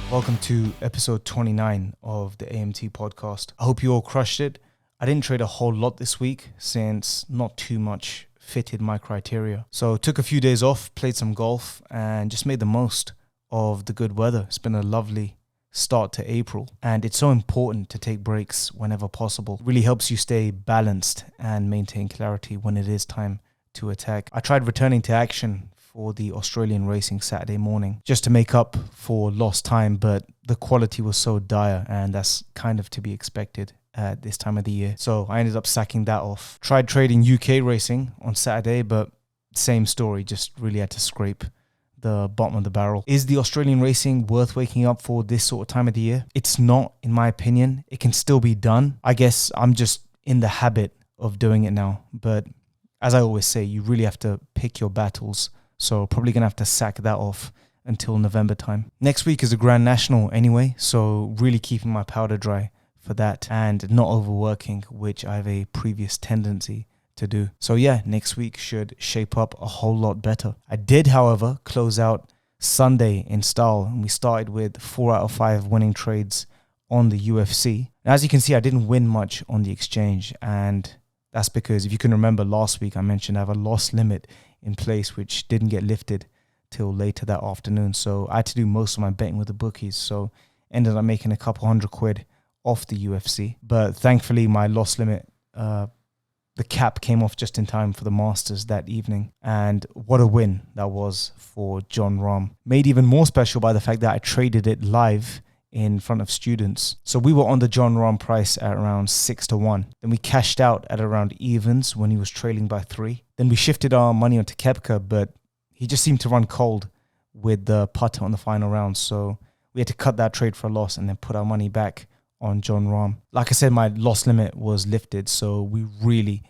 Welcome to episode 29 of the AMT podcast. I hope you all crushed it. I didn't trade a whole lot this week since not too much fitted my criteria. So took a few days off, played some golf, and just made the most of the good weather. It's been a lovely start to April, and it's so important to take breaks whenever possible. It really helps you stay balanced and maintain clarity when it is time to attack. I tried returning to action for the Australian racing Saturday morning just to make up for lost time, but the quality was so dire, and that's kind of to be expected at this time of the year. So I ended up sacking that off. Tried trading UK racing on Saturday, but same story, just really had to scrape the bottom of the barrel. Is the Australian racing worth waking up for this sort of time of the year? It's not, in my opinion. It can still be done. I guess I'm just in the habit of doing it now, but as I always say, you really have to pick your battles. So probably going to have to sack that off until November time. Next week is a Grand National anyway, so really keeping my powder dry for that and not overworking, which I have a previous tendency to do. So yeah, next week should shape up a whole lot better. I did, however, close out Sunday in style, and we started with 4 out of 5 winning trades on the UFC. Now, as you can see, I didn't win much on the exchange, and that's because, if you can remember last week, I mentioned I have a loss limit in place which didn't get lifted till later that afternoon. So I had to do most of my betting with the bookies. So ended up making a couple £100 off the UFC. But thankfully my loss limit, the cap came off just in time for the Masters that evening. And what a win that was for Jon Rahm. Made even more special by the fact that I traded it live in front of students. So we were on the Jon Rahm price at around 6-1. Then we cashed out at around evens when he was trailing by 3. Then we shifted our money onto Koepka, but he just seemed to run cold with the putter on the final round. So we had to cut that trade for a loss and then put our money back on Jon Rahm. Like I said, my loss limit was lifted, so we really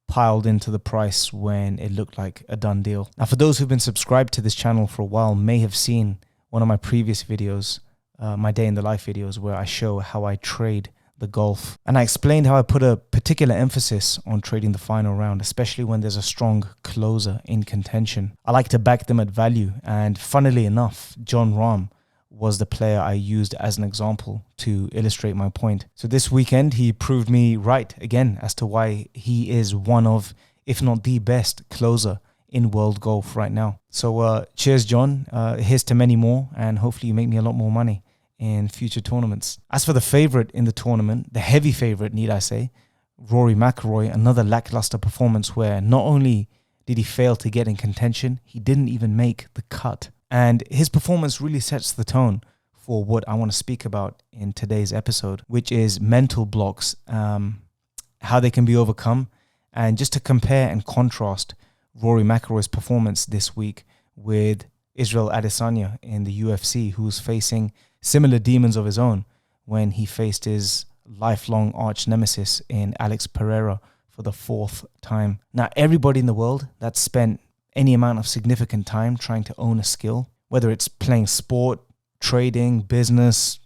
piled into the price when it looked like a done deal. Now, for those who've been subscribed to this channel for a while, may have seen one of my previous videos, my day in the life videos, where I show how I trade the golf. And I explained how I put a particular emphasis on trading the final round, especially when there's a strong closer in contention. I like to back them at value. And funnily enough, Jon Rahm was the player I used as an example to illustrate my point. So this weekend, he proved me right again as to why he is one of, if not the best closer in world golf right now. So cheers, John. Here's to many more, and hopefully you make me a lot more money in future tournaments. As for the favorite in the tournament, the heavy favorite, need I say, Rory McIlroy, another lackluster performance where not only did he fail to get in contention, he didn't even make the cut. And his performance really sets the tone for what I want to speak about in today's episode, which is mental blocks, how they can be overcome, and just to compare and contrast Rory McIlroy's performance this week with Israel Adesanya in the UFC, who's facing similar demons of his own when he faced his lifelong arch nemesis in Alex Pereira for the 4th time. Now, everybody in the world that's spent any amount of significant time trying to own a skill, whether it's playing sport, trading, business,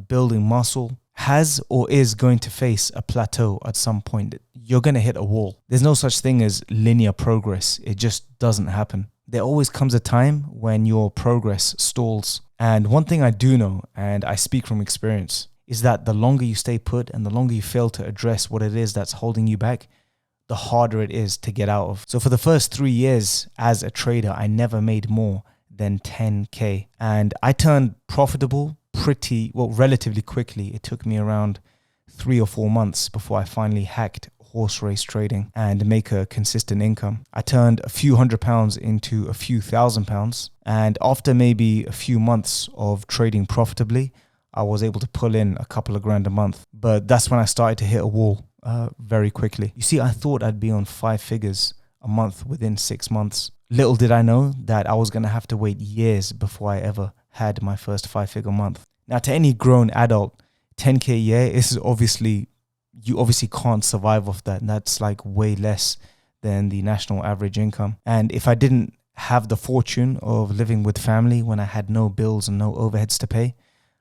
building muscle, has or is going to face a plateau at some point. You're going to hit a wall. There's no such thing as linear progress. It just doesn't happen. There always comes a time when your progress stalls. And one thing I do know, and I speak from experience, is that the longer you stay put and the longer you fail to address what it is that's holding you back, the harder it is to get out of. So for the first 3 years as a trader, I never made more than 10K. And I turned profitable relatively quickly. It took me around 3 or 4 months before I finally hacked horse race trading and make a consistent income. I turned a few £100 into a few £1,000, and after maybe a few months of trading profitably, I was able to pull in a couple of grand a month. But that's when I started to hit a wall very quickly. You see, I thought I'd be on 5 figures a month within 6 months. Little did I know that I was going to have to wait years before I ever had my first 5-figure month. Now, to any grown adult, 10K a year is you obviously can't survive off that. And that's like way less than the national average income. And if I didn't have the fortune of living with family when I had no bills and no overheads to pay,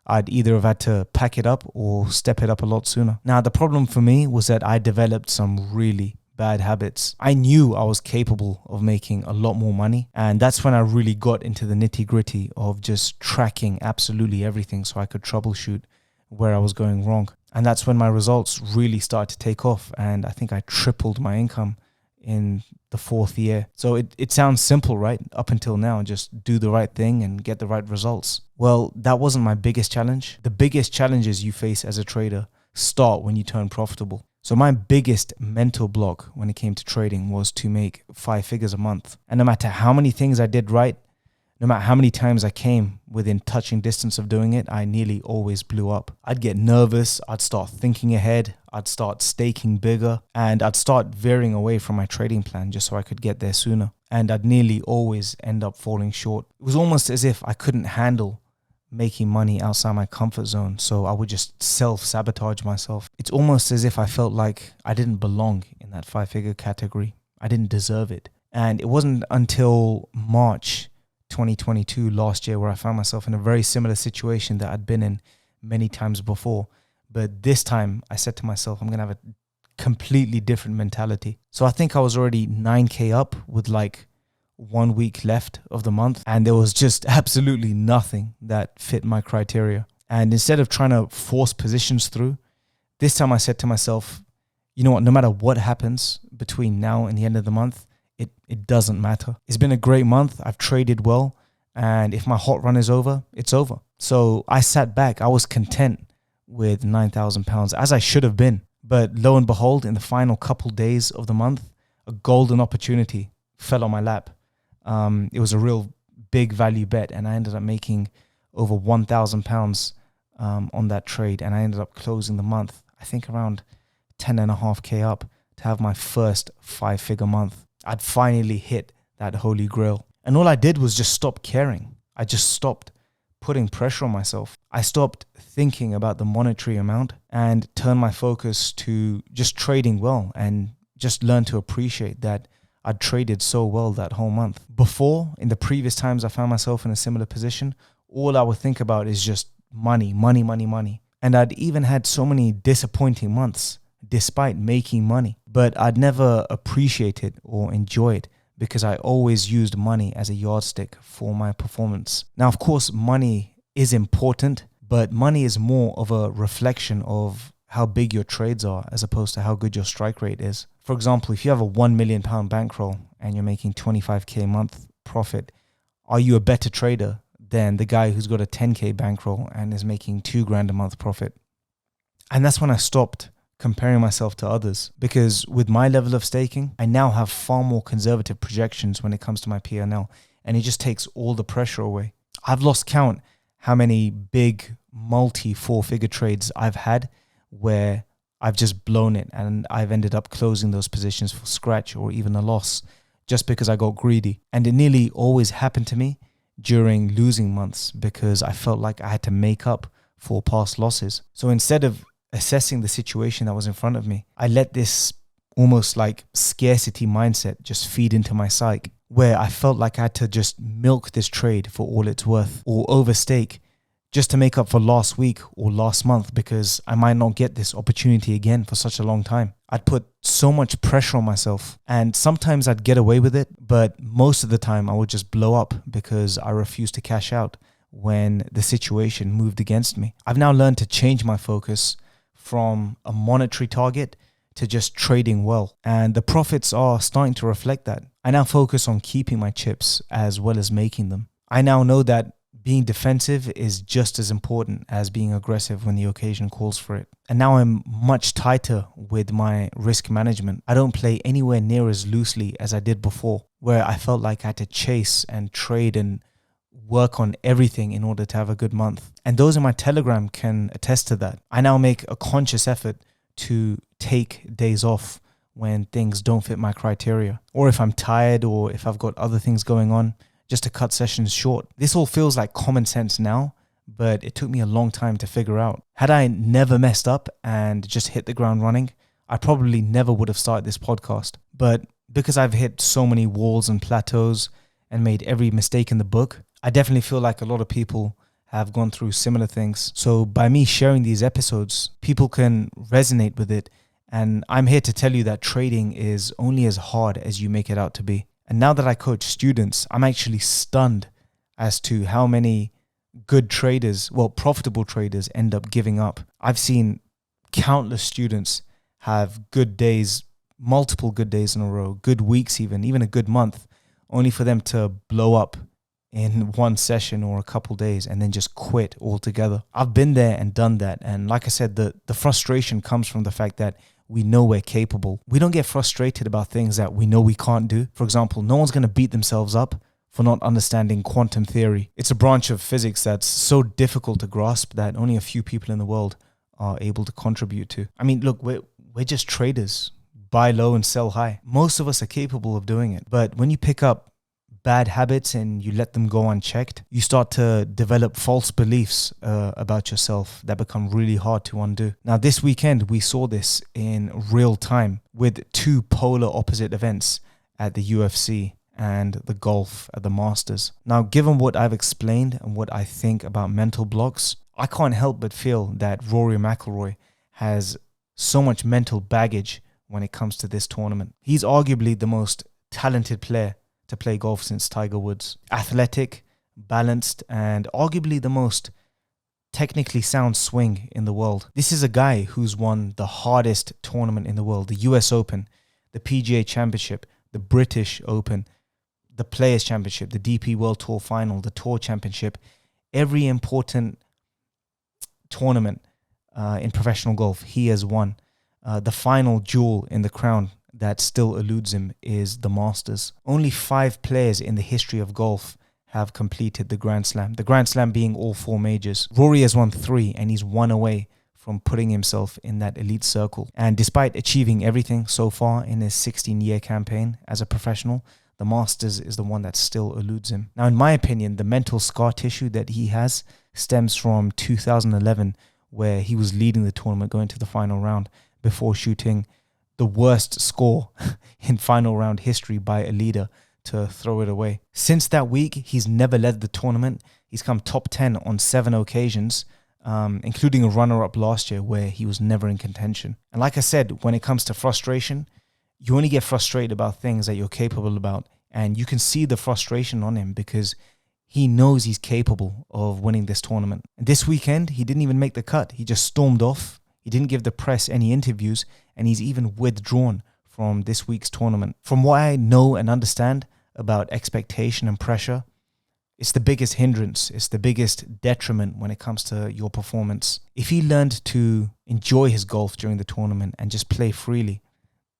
I'd either have had to pack it up or step it up a lot sooner. Now, the problem for me was that I developed some really bad habits. I knew I was capable of making a lot more money. And that's when I really got into the nitty-gritty of just tracking absolutely everything so I could troubleshoot where I was going wrong. And that's when my results really started to take off. And I think I tripled my income in the 4th year. So it sounds simple, right? Up until now, just do the right thing and get the right results. Well, that wasn't my biggest challenge. The biggest challenges you face as a trader start when you turn profitable. So my biggest mental block when it came to trading was to make 5 figures a month. And no matter how many things I did right, no matter how many times I came within touching distance of doing it, I nearly always blew up. I'd get nervous, I'd start thinking ahead, I'd start staking bigger, and I'd start veering away from my trading plan just so I could get there sooner. And I'd nearly always end up falling short. It was almost as if I couldn't handle making money outside my comfort zone, so I would just self-sabotage myself. It's almost as if I felt like I didn't belong in that 5-figure category. I didn't deserve it. And it wasn't until March 2022, last year, where I found myself in a very similar situation that I'd been in many times before. But this time I said to myself, I'm going to have a completely different mentality. So I think I was already 9K up with like 1 week left of the month, and there was just absolutely nothing that fit my criteria. And instead of trying to force positions through, this time I said to myself, you know what, no matter what happens between now and the end of the month, it doesn't matter. It's been a great month. I've traded well. And if my hot run is over, it's over. So I sat back. I was content with £9,000, as I should have been. But lo and behold, in the final couple days of the month, a golden opportunity fell on my lap. It was a real big value bet, and I ended up making over £1,000 on that trade. And I ended up closing the month, I think around 10.5K up to have my first 5-figure month. I'd finally hit that holy grail. And all I did was just stop caring. I just stopped putting pressure on myself. I stopped thinking about the monetary amount and turned my focus to just trading well, and just learn to appreciate that I'd traded so well that whole month. Before, in the previous times I found myself in a similar position, all I would think about is just money, money, money, money. And I'd even had so many disappointing months despite making money, but I'd never appreciate it or enjoy it because I always used money as a yardstick for my performance. Now, of course, money is important, but money is more of a reflection of how big your trades are as opposed to how good your strike rate is. For example, if you have a £1 million bankroll and you're making 25K a month profit, are you a better trader than the guy who's got a 10K bankroll and is making £2,000 a month profit? And that's when I stopped comparing myself to others, because with my level of staking, I now have far more conservative projections when it comes to my P&L, and it just takes all the pressure away. I've lost count how many big multi 4-figure trades I've had where I've just blown it and I've ended up closing those positions for scratch or even a loss just because I got greedy. And it nearly always happened to me during losing months because I felt like I had to make up for past losses. So instead of assessing the situation that was in front of me, I let this almost like scarcity mindset just feed into my psyche, where I felt like I had to just milk this trade for all it's worth or overstake just to make up for last week or last month because I might not get this opportunity again for such a long time. I'd put so much pressure on myself, and sometimes I'd get away with it, but most of the time I would just blow up because I refused to cash out when the situation moved against me. I've now learned to change my focus from a monetary target to just trading well. And the profits are starting to reflect that. I now focus on keeping my chips as well as making them. I now know that being defensive is just as important as being aggressive when the occasion calls for it. And now I'm much tighter with my risk management. I don't play anywhere near as loosely as I did before, where I felt like I had to chase and trade and work on everything in order to have a good month. And those in my Telegram can attest to that. I now make a conscious effort to take days off when things don't fit my criteria, or if I'm tired or if I've got other things going on, just to cut sessions short. This all feels like common sense now, but it took me a long time to figure out. Had I never messed up and just hit the ground running, I probably never would have started this podcast. But because I've hit so many walls and plateaus and made every mistake in the book, I definitely feel like a lot of people have gone through similar things. So by me sharing these episodes, people can resonate with it And I'm here to tell you that trading is only as hard as you make it out to be. And now that I coach students, I'm actually stunned as to how many good traders, profitable traders, end up giving up. I've seen countless students have good days, multiple good days in a row, good weeks even a good month, only for them to blow up in one session or a couple days and then just quit altogether. I've been there and done that. And like I said, the frustration comes from the fact that we know we're capable. We don't get frustrated about things that we know we can't do. For example, no one's going to beat themselves up for not understanding quantum theory. It's a branch of physics that's so difficult to grasp that only a few people in the world are able to contribute to. I mean, look, we're just traders. Buy low and sell high. Most of us are capable of doing it. But when you pick up bad habits and you let them go unchecked, you start to develop false beliefs about yourself that become really hard to undo. Now, this weekend, we saw this in real time with two polar opposite events at the UFC and the golf at the Masters. Now, given what I've explained and what I think about mental blocks, I can't help but feel that Rory McIlroy has so much mental baggage when it comes to this tournament. He's arguably the most talented player to play golf since Tiger Woods. Athletic, balanced, and arguably the most technically sound swing in the world. This is a guy who's won the hardest tournament in the world, the US Open, the PGA Championship, the British Open, the Players Championship, the DP World Tour Final, the Tour Championship. Every important tournament in professional golf, he has won. The final jewel in the crown that still eludes him is the Masters. Only 5 players in the history of golf have completed the Grand Slam. The Grand Slam being all 4 majors. Rory has won 3 and he's 1 away from putting himself in that elite circle. And despite achieving everything so far in his 16-year campaign as a professional, the Masters is the one that still eludes him. Now, in my opinion, the mental scar tissue that he has stems from 2011, where he was leading the tournament going to the final round before shooting the worst score in final round history by a leader to throw it away. Since that week, he's never led the tournament. He's come top 10 on 7 occasions, including a runner-up last year where he was never in contention. And like I said, when it comes to frustration, you only get frustrated about things that you're capable about. And you can see the frustration on him because he knows he's capable of winning this tournament. And this weekend, he didn't even make the cut. He just stormed off. He didn't give the press any interviews, and he's even withdrawn from this week's tournament. From what I know and understand about expectation and pressure, it's the biggest hindrance, it's the biggest detriment when it comes to your performance. If he learned to enjoy his golf during the tournament and just play freely,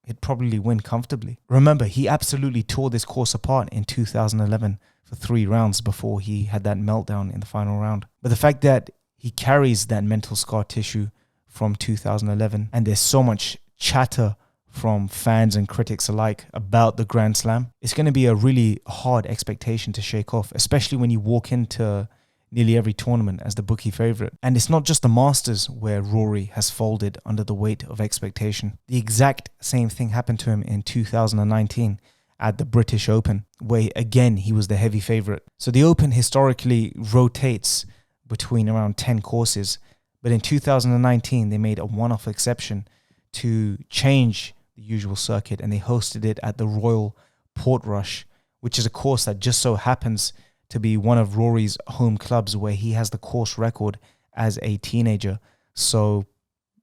he'd probably win comfortably. Remember, he absolutely tore this course apart in 2011 for 3 rounds before he had that meltdown in the final round. But the fact that he carries that mental scar tissue from 2011, and there's so much chatter from fans and critics alike about the Grand Slam, it's going to be a really hard expectation to shake off, especially when you walk into nearly every tournament as the bookie favorite. And it's not just the Masters where Rory has folded under the weight of expectation. The exact same thing happened to him in 2019 at the British Open, where again he was the heavy favorite. So the Open historically rotates between around 10 courses, but in 2019, they made a one-off exception to change the usual circuit, and they hosted it at the Royal Portrush, which is a course that just so happens to be one of Rory's home clubs where he has the course record as a teenager. So,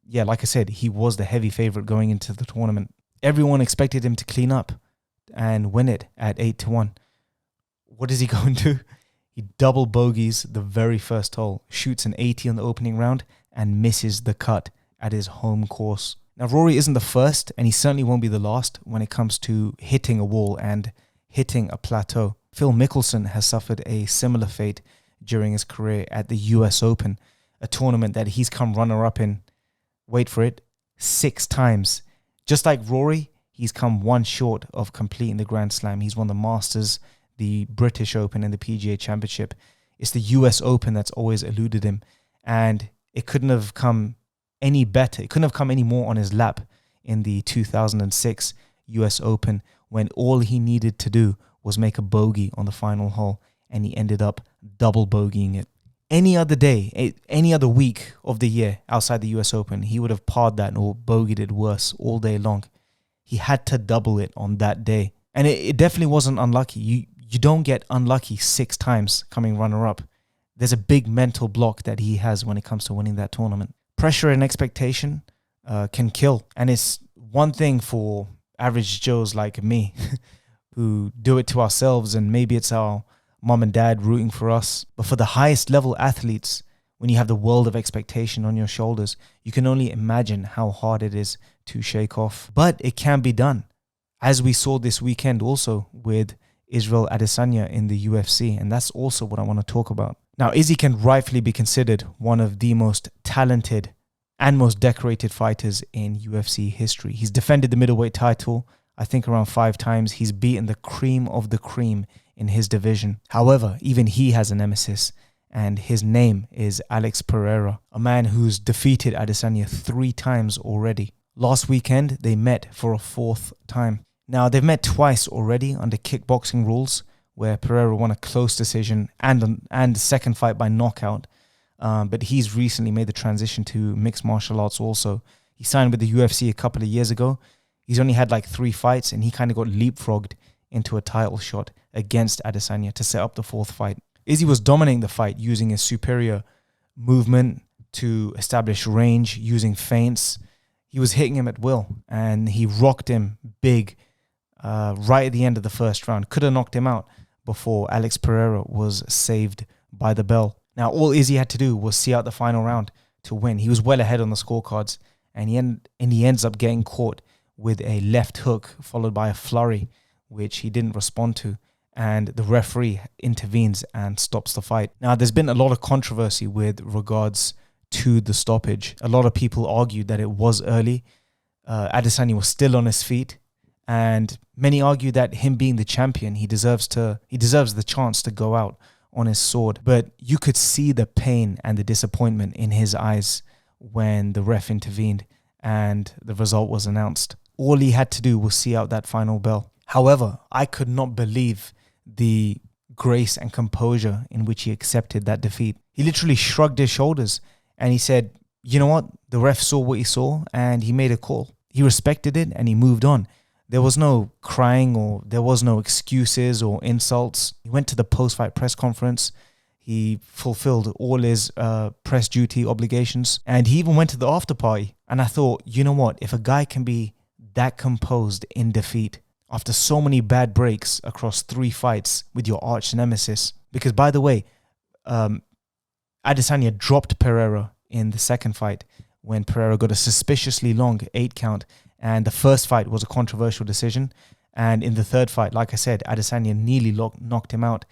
yeah, like I said, he was the heavy favorite going into the tournament. Everyone expected him to clean up and win it at 8-1. What does he go and do? He double bogeys the very first hole, shoots an 80 on the opening round, and misses the cut at his home course. Now, Rory isn't the first, and he certainly won't be the last when it comes to hitting a wall and hitting a plateau. Phil Mickelson has suffered a similar fate during his career at the US Open, a tournament that he's come runner-up in, wait for it, 6 times. Just like Rory, he's come 1 short of completing the Grand Slam. He's won the Masters, the British Open, and the PGA Championship. It's the US Open that's always eluded him, and it couldn't have come any better. It couldn't have come any more on his lap in the 2006 US Open, when all he needed to do was make a bogey on the final hole, and he ended up double bogeying it. Any other day, any other week of the year outside the US Open, he would have parred that or bogeyed it worse all day long. He had to double it on that day. And it definitely wasn't unlucky. You don't get unlucky 6 times coming runner-up. There's a big mental block that he has when it comes to winning that tournament. Pressure and expectation can kill. And it's one thing for average Joes like me who do it to ourselves, and maybe it's our mom and dad rooting for us. But for the highest level athletes, when you have the world of expectation on your shoulders, you can only imagine how hard it is to shake off. But it can be done, as we saw this weekend also with Israel Adesanya in the UFC. And that's also what I want to talk about. Now, Izzy can rightfully be considered one of the most talented and most decorated fighters in UFC history. He's defended the middleweight title, I think, around 5 times. He's beaten the cream of the cream in his division. However, even he has a nemesis, and his name is Alex Pereira, a man who's defeated Adesanya 3 times already. Last weekend, they met for a 4th time. Now, they've met twice already under kickboxing rules, where Pereira won a close decision and the second fight by knockout. But he's recently made the transition to mixed martial arts also. He signed with the UFC a couple of years ago. He's only had like 3 fights, and he kind of got leapfrogged into a title shot against Adesanya to set up the 4th fight. Izzy was dominating the fight using his superior movement to establish range, using feints. He was hitting him at will, and he rocked him big right at the end of the first round. Could have knocked him out before Alex Pereira was saved by the bell. Now, all Izzy had to do was see out the final round to win. He was well ahead on the scorecards, and he ends up getting caught with a left hook followed by a flurry, which he didn't respond to, and the referee intervenes and stops the fight. Now, there's been a lot of controversy with regards to the stoppage. A lot of people argued that it was early. Adesanya was still on his feet, and many argue that him being the champion, he deserves the chance to go out on his sword. But you could see the pain and the disappointment in his eyes when the ref intervened and the result was announced. All he had to do was see out that final bell. However, I could not believe the grace and composure in which he accepted that defeat. He literally shrugged his shoulders and he said, you know what? The ref saw what he saw and he made a call. He respected it and he moved on. There was no crying, or there was no excuses or insults. He went to the post-fight press conference. He fulfilled all his press duty obligations, and he even went to the after party. And I thought, you know what? If a guy can be that composed in defeat after so many bad breaks across 3 fights with your arch nemesis, because by the way, Adesanya dropped Pereira in the second fight when Pereira got a suspiciously long 8 count. And the first fight was a controversial decision. And in the third fight, like I said, Adesanya nearly knocked him out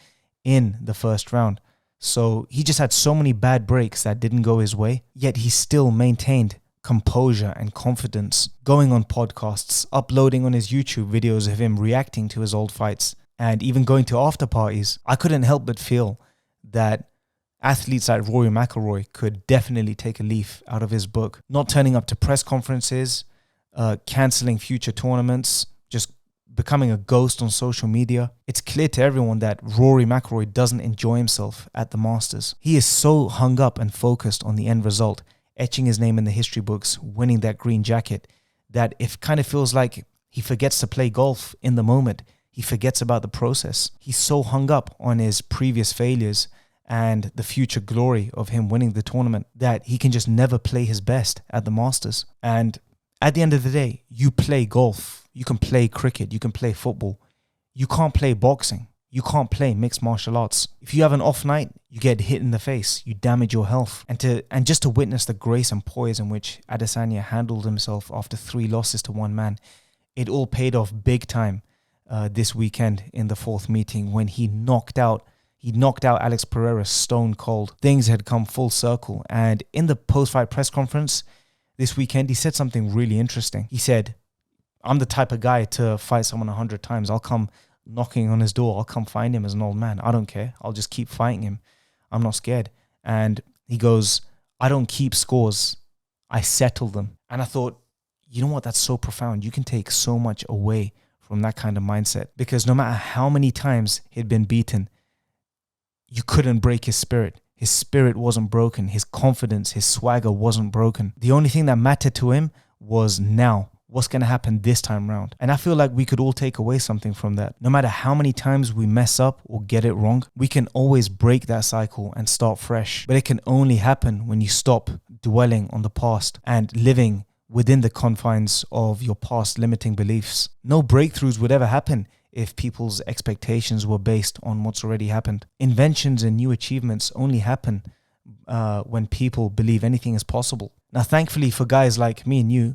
in the first round. So he just had so many bad breaks that didn't go his way, yet he still maintained composure and confidence, going on podcasts, uploading on his YouTube videos of him reacting to his old fights, and even going to after parties. I couldn't help but feel that athletes like Rory McIlroy could definitely take a leaf out of his book. Not turning up to press conferences, cancelling future tournaments, just becoming a ghost on social media. It's clear to everyone that Rory McIlroy doesn't enjoy himself at the Masters. He is so hung up and focused on the end result, etching his name in the history books, winning that green jacket, that it kind of feels like he forgets to play golf in the moment. He forgets about the process. He's so hung up on his previous failures and the future glory of him winning the tournament that he can just never play his best at the Masters. And at the end of the day, you play golf, you can play cricket, you can play football. You can't play boxing. You can't play mixed martial arts. If you have an off night, you get hit in the face, you damage your health. And just to witness the grace and poise in which Adesanya handled himself after 3 losses to one man, it all paid off big time this weekend in the 4th meeting when he knocked out Alex Pereira stone cold. Things had come full circle. And in the post-fight press conference this weekend, he said something really interesting. He said, I'm the type of guy to fight someone 100 times. I'll come knocking on his door. I'll come find him as an old man. I don't care. I'll just keep fighting him. I'm not scared. And he goes, I don't keep scores. I settle them. And I thought, you know what? That's so profound. You can take so much away from that kind of mindset, because no matter how many times he'd been beaten, you couldn't break his spirit. His spirit wasn't broken. His confidence, his swagger wasn't broken. The only thing that mattered to him was now. What's going to happen this time round? And I feel like we could all take away something from that. No matter how many times we mess up or get it wrong, we can always break that cycle and start fresh. But it can only happen when you stop dwelling on the past and living within the confines of your past limiting beliefs. No breakthroughs would ever happen if people's expectations were based on what's already happened. Inventions and new achievements only happen when people believe anything is possible. Now, thankfully for guys like me and you,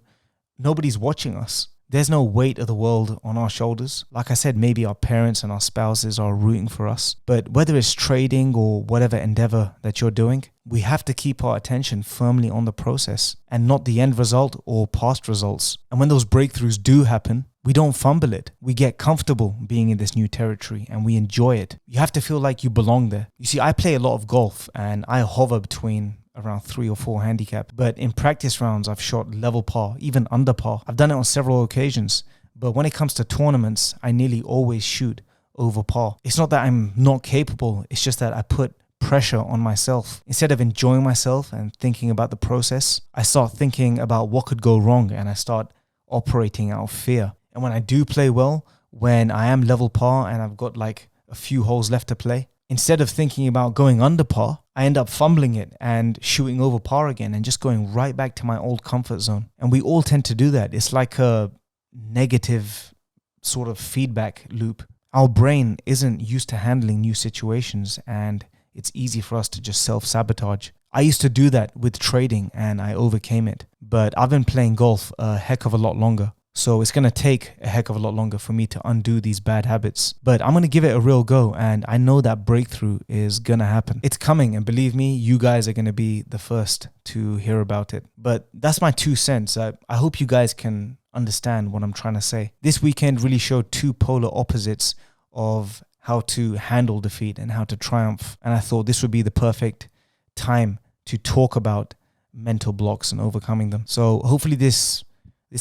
nobody's watching us. There's no weight of the world on our shoulders. Like I said, maybe our parents and our spouses are rooting for us. But whether it's trading or whatever endeavor that you're doing, we have to keep our attention firmly on the process and not the end result or past results. And when those breakthroughs do happen, we don't fumble it. We get comfortable being in this new territory and we enjoy it. You have to feel like you belong there. You see, I play a lot of golf and I hover between around 3 or 4 handicap. But in practice rounds, I've shot level par, even under par. I've done it on several occasions. But when it comes to tournaments, I nearly always shoot over par. It's not that I'm not capable. It's just that I put pressure on myself. Instead of enjoying myself and thinking about the process, I start thinking about what could go wrong and I start operating out of fear. And when I do play well, when I am level par and I've got like a few holes left to play, instead of thinking about going under par, I end up fumbling it and shooting over par again and just going right back to my old comfort zone. And we all tend to do that. It's like a negative sort of feedback loop. Our brain isn't used to handling new situations and it's easy for us to just self-sabotage. I used to do that with trading and I overcame it. But I've been playing golf a heck of a lot longer. So it's going to take a heck of a lot longer for me to undo these bad habits. But I'm going to give it a real go. And I know that breakthrough is going to happen. It's coming. And believe me, you guys are going to be the first to hear about it. But that's my 2 cents. I hope you guys can understand what I'm trying to say. This weekend really showed 2 polar opposites of how to handle defeat and how to triumph. And I thought this would be the perfect time to talk about mental blocks and overcoming them. So hopefully this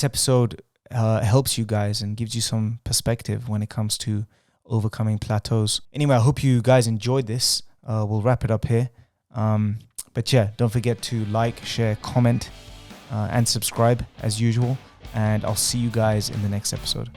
episode helps you guys and gives you some perspective when it comes to overcoming plateaus. Anyway, I hope you guys enjoyed this. We'll wrap it up here. But yeah, don't forget to like, share, comment, and subscribe as usual. And I'll see you guys in the next episode.